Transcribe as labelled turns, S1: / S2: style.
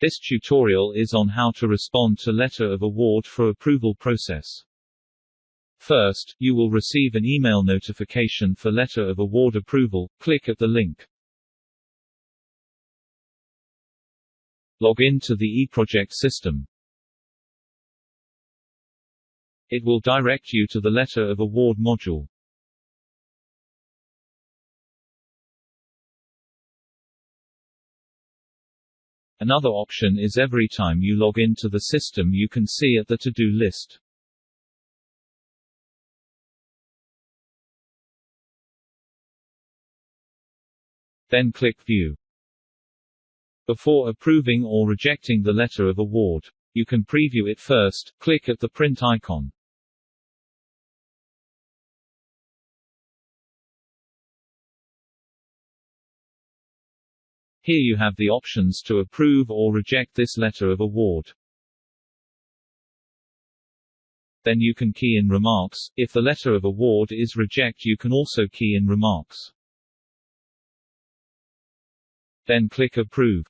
S1: This tutorial is on how to respond to letter of award for approval process. First, you will receive an email notification for letter of award approval. Click at the link. Log in to the eProject system. It will direct you to the letter of award module. Another option is every time you log into the system you can see at the to-do list. Then click View. Before approving or rejecting the letter of award, you can preview it first. Click at the print icon. Here you have the options to approve or reject this letter of award. Then you can key in remarks. If the letter of award is reject, you can also key in remarks. Then click Approve.